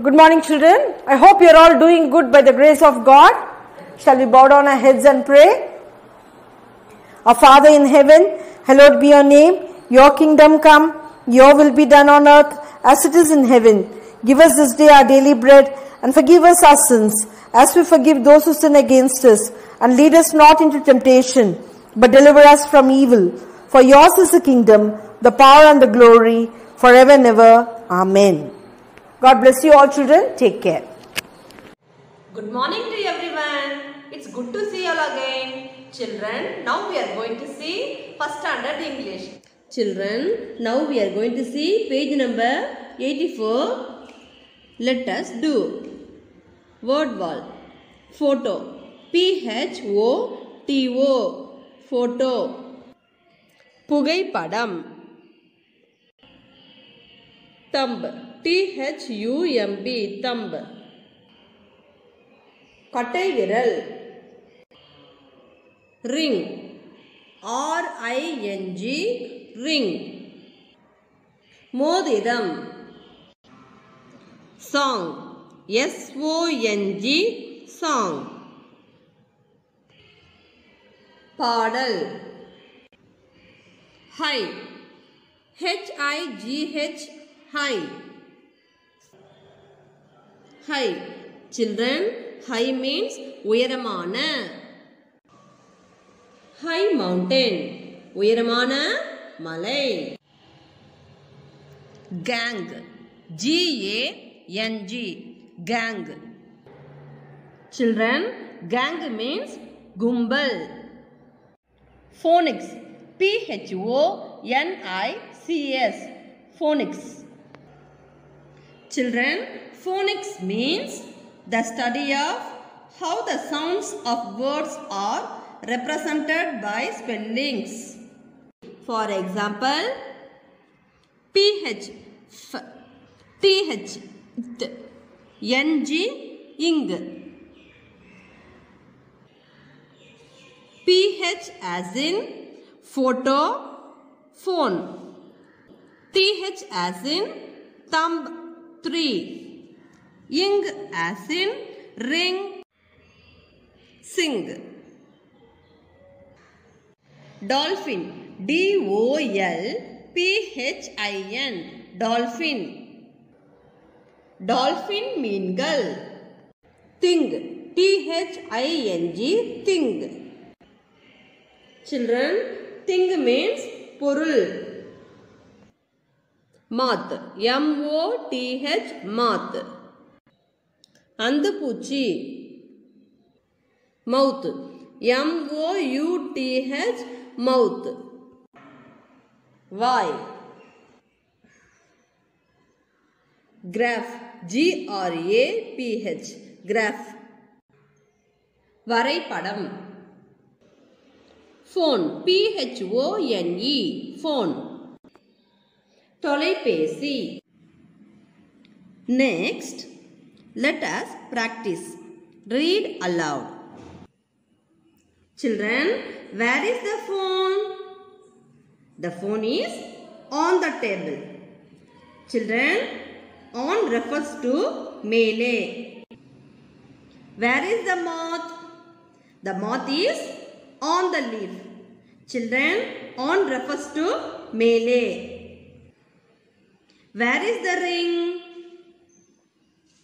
Good morning, children. I hope you are all doing good by the grace of God. Shall we bow down our heads and pray? Our Father in heaven, hallowed be your name. Your kingdom come. Your will be done on earth as it is in heaven. Give us this day our daily bread and forgive us our sins as we forgive those who sin against us. And lead us not into temptation, but deliver us from evil. For yours is the kingdom, the power and the glory, forever and ever. Amen. God bless you all, children. Take care. Good morning to everyone. It's good to see you all again. Children, now we are going to see first standard English. Children, now we are going to see page number 84. Let us do word wall. Photo. P-H-O-T-O. Photo. புகைப்படம். Thumb. T-H-U-M-B. Thumb. கட்டை விரல். Ring. R-I-N-G. Ring. மோதிரம். Song. S-O-N-G. Song. பாடல். High. H-I-G-H. High. High. Children, high means உயரமான. High mountain. உயரமான மலை. Gang. G-A-N-G. Gang. Children, gang means கும்பல். Phonics. P-H-O-N-I-C-S. Phonics. Children, phonics means the study of how the sounds of words are represented by spellings. For example, PH, TH, NG, ing. PH as in photo, phone. TH as in thumb, 3. Ing as in ring, sing. Dolphin. D-O-L-P-H-I-N. Dolphin. Dolphin மீன்கள். Thing. T-H-I-N-G. Thing. Children, thing means பொருள். Moth. M-O-T-H. Moth. அந்துப்பூச்சி. Mouth. M-O-U-T-H. Mouth. வாய். Graph. G-R-A-P-H. Graph. வரைபடம். Phone. P-H-O-N-E. Phone. தொலைபேசி. Next, let us practice. Read aloud. Children, where is the phone? The phone is on the table. Children, on refers to mele. Where is the moth? The moth is on the leaf. Children, on refers to mele. Where is the ring?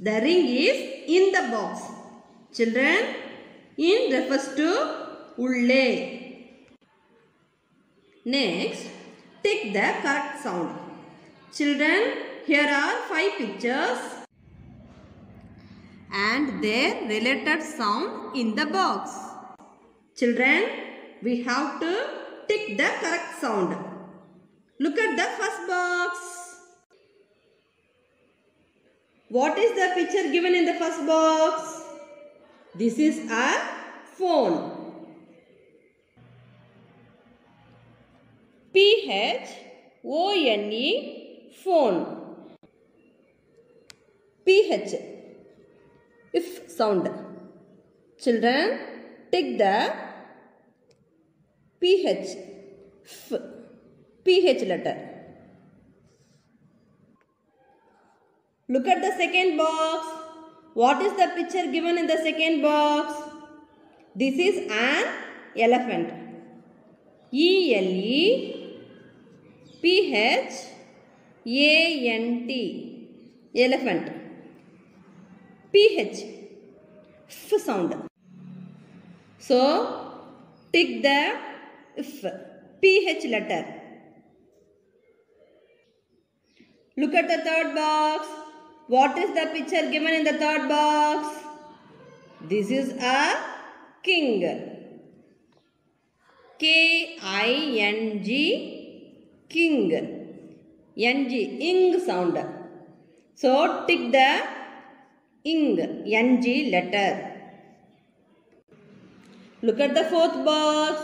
The ring is in the box. Children, in refers to ulle. Next, take the correct sound. Children, here are 5 pictures and their related sound in the box. Children, we have to tick the correct sound. Look at the first box. What is the picture given in the first box? This is a phone. P-H-O-N-E. Phone. P-H. If sound. Children, take the P-H. P-H letter. Look at the second box. What is the picture given in the second box? This is an elephant. E-L-E-P-H-A-N-T. Elephant. P-H. F sound. So, tick the F. P-H letter. Look at the third box. What is the picture given in the third box? This is a king. K-I-N-G. King. N-G. Ing sound. So, tick the ing. N-G letter. Look at the fourth box.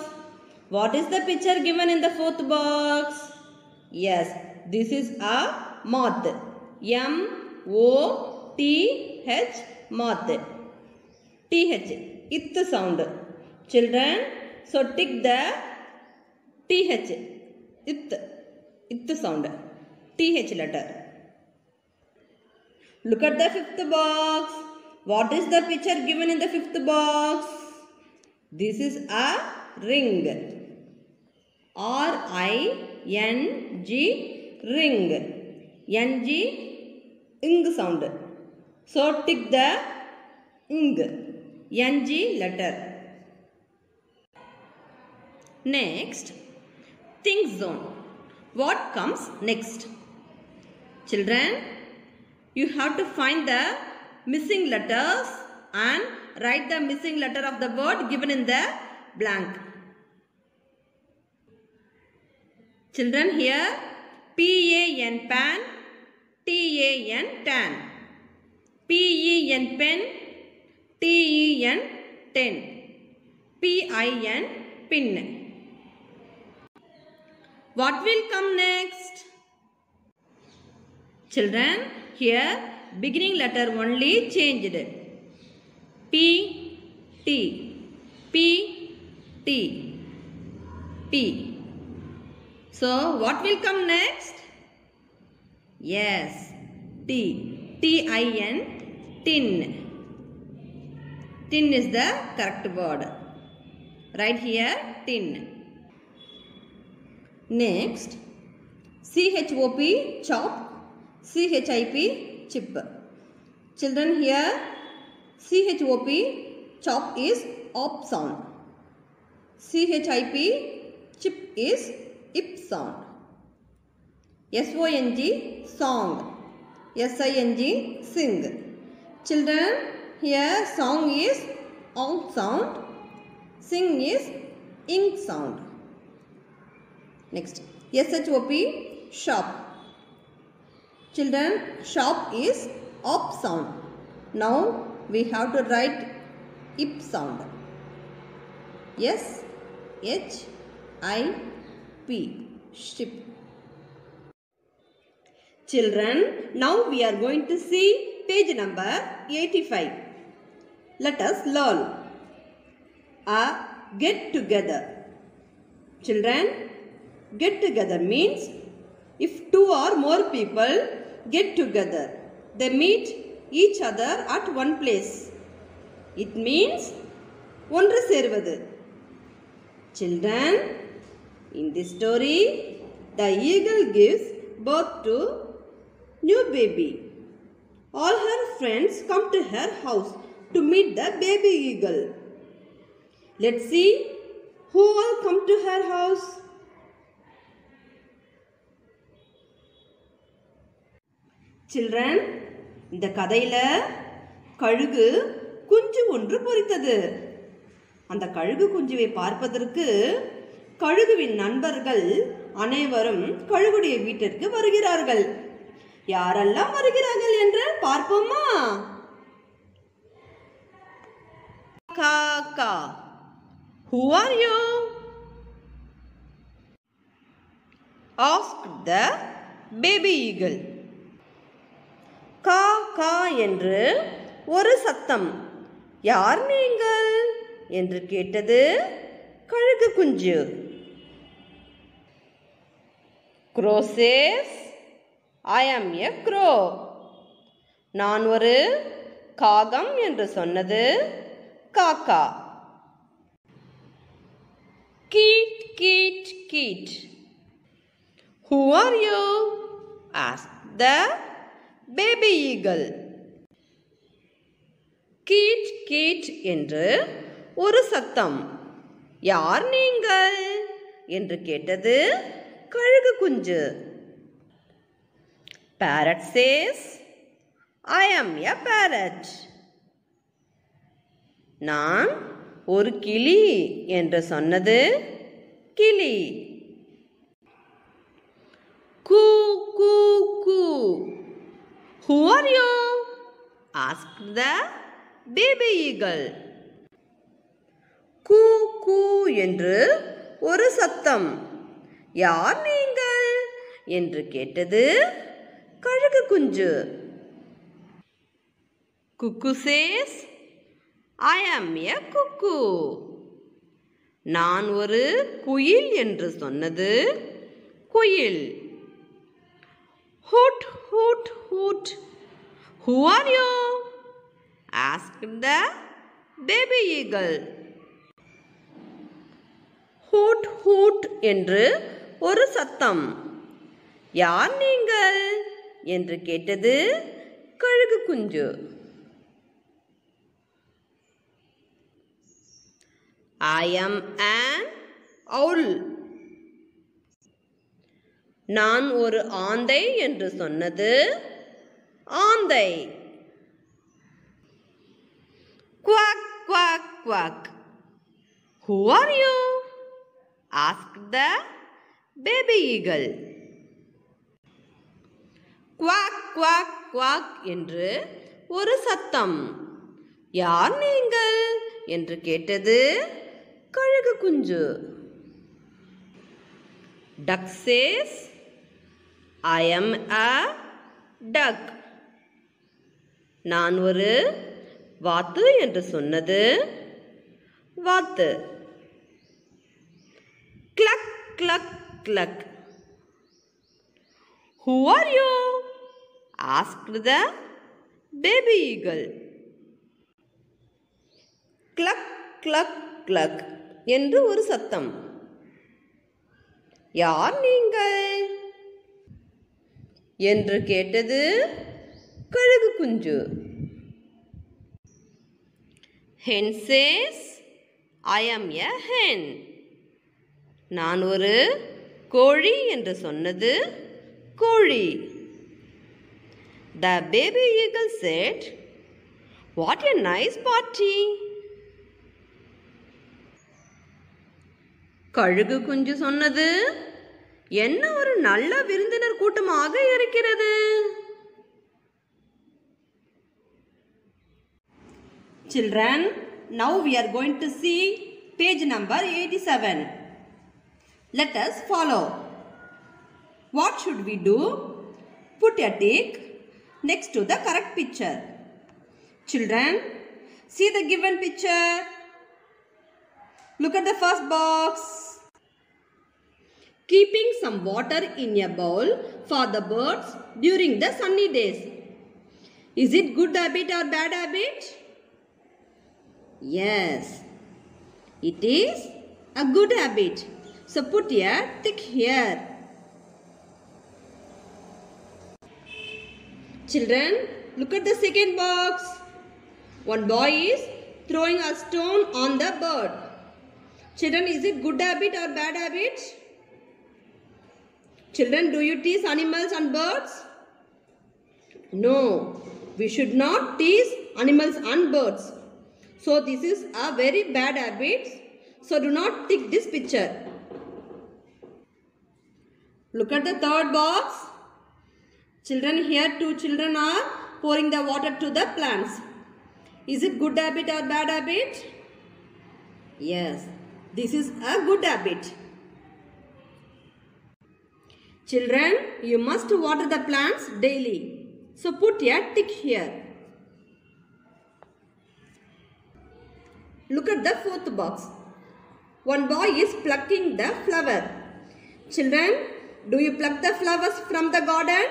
What is the picture given in the fourth box? Yes, this is a moth. M-O-T-H. Moth. T-H. Ith sound. Children, so tick the T-H. Ith sound. T-H letter. Look at the fifth box. What is the picture given in the fifth box? This is a ring. R-I-N-G. Ring. N-G. Ing sound. So tick the ing. N-G letter. Next, think zone. What comes next? Children, you have to find the missing letters and write the missing letter of the word given in the blank. Children, here P-A-N pan, T-A-N tan, P-E-N pen, T-E-N ten, P-I-N pin. What will come next? Children, here beginning letter only changed. P, T, P, T, P. So, what will come next? Yes, T, T-I-N, tin. Tin is the correct word. Right here, tin. Next, C-H-O-P, chop, C-H-I-P, chip. Children, here C-H-O-P, chop is op sound. C-H-I-P, chip is ip sound. S-O-N-G, song. S-I-N-G, sing. Children, here song is ong sound. Sing is ing sound. Next, S-H-O-P, shop. Children, shop is op sound. Now, we have to write ip sound. S-H-I-P, ship. Children, now we are going to see page number 85. Let us learn. A get together. Children, get together means if two or more people get together, they meet each other at one place. It means ஒன்று சேர்வது. Children, in this story, the eagle gives birth to new baby. All her friends come to her house to meet the baby eagle. Let's see who all come to her house. Children, இந்த கதையில கழுகு குஞ்சு ஒன்று பொரித்தது. அந்த கழுகு குஞ்சுவை பார்ப்பதற்கு கழுகுவின் நண்பர்கள் அனைவரும் கழுகுடைய வீட்டிற்கு வருகிறார்கள். யாரெல்லாம் வருகிறார்கள் என்று பார்ப்போமா? காக்கா. Who are you? Asked the baby eagle. கா கா என்று ஒரு சத்தம். யார் நீங்கள் என்று கேட்டது கழுகு குஞ்சு. Crow says, I am a crow. நான் ஒரு காகம் என்று சொன்னது காக்கா. கீட் கீட் கீட். Who are you? asked the baby eagle. கீட் கீட் என்று ஒரு சத்தம். யார் நீங்கள் என்று கேட்டது கழுகு குஞ்சு. Parrot says, I am a parrot. நான் ஒரு கிளி என்று சொன்னது கிளி. கூ கூ கூ. Who are you? asked the baby eagle. கூ கூ என்று ஒரு சத்தம். யார் நீங்கள் என்று கேட்டது கழுகு குஞ்சு. Cuckoo says, I am a cuckoo. நான் ஒரு குயில் என்று சொன்னது குயில். Hoot hoot hoot. Who are you? asked the baby eagle. Hoot hoot என்று ஒரு சத்தம். யார் நீங்கள் என்று கேட்டது கழுகு குஞ்சு. I am an owl. நான் ஒரு ஆந்தை என்று சொன்னது ஆந்தை. Quack quack quack. Who are you? asked the baby eagle. Quack quack quack என்று ஒரு சத்தம். யார் நீங்கள் என்று கேட்டது கழுகு குஞ்சு. Duck says, I am a duck. நான் ஒரு வாத்து என்று சொன்னது வாத்து. Cluck cluck cluck. Who are you? asked the baby eagle. Cluck cluck cluck என்று ஒரு சத்தம். யார் நீங்கள் என்று கேட்டது கழுகு குஞ்சு. Hen says, I am a hen. நான் ஒரு கோழி என்று சொன்னது கோழி. The baby eagle said, what a nice party. கழுகு குஞ்சு சொன்னது, என்ன ஒரு நல்ல விருந்தினர் கூட்டமாக இருக்கிறது. Children, now we are going to see page number 87. Let us follow. What should we do? Put a tick next to the correct picture. Children, see the given picture. Look at the first box. Keeping some water in a bowl for the birds during the sunny days. Is it good habit or bad habit? Yes, it is a good habit. So put a tick here. Children, look at the second box. One boy is throwing a stone on the bird. Children, is it good habit or bad habit? Children, do you tease animals and birds? No, we should not tease animals and birds. So this is a very bad habit. So do not tick this picture. Look at the third box. Children, here two children are pouring the water to the plants. Is it good habit or bad habit? Yes, this is a good habit. Children, you must water the plants daily. So put a tick here. Look at the fourth box. One boy is plucking the flower. Children, do you pluck the flowers from the garden?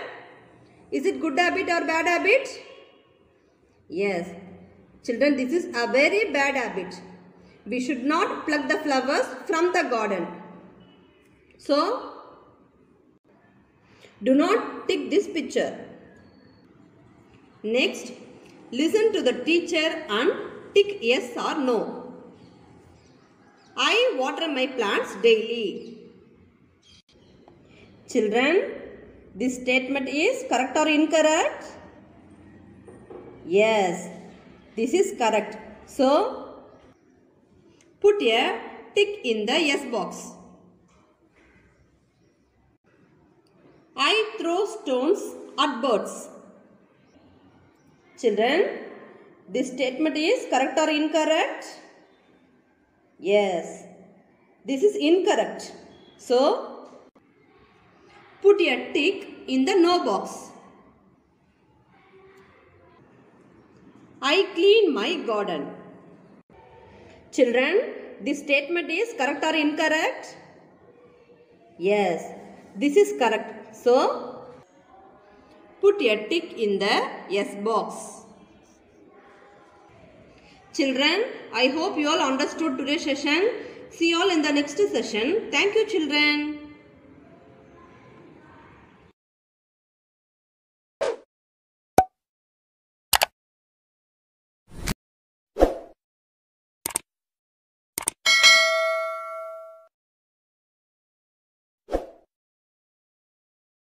Is it good habit or bad habit? Yes. Children, this is a very bad habit. We should not pluck the flowers from the garden. So, do not tick this picture. Next, listen to the teacher and tick yes or no. I water my plants daily. Children, this statement is correct or incorrect? Yes, this is correct. So, put a tick in the yes box. I throw stones at birds. Children, this statement is correct or incorrect? Yes, this is incorrect. So, put a tick in the no box. I clean my garden. Children, this statement is correct or incorrect? Yes, this is correct. So, put a tick in the yes box. Children, I hope you all understood today's session. See you all in the next session. Thank you, children.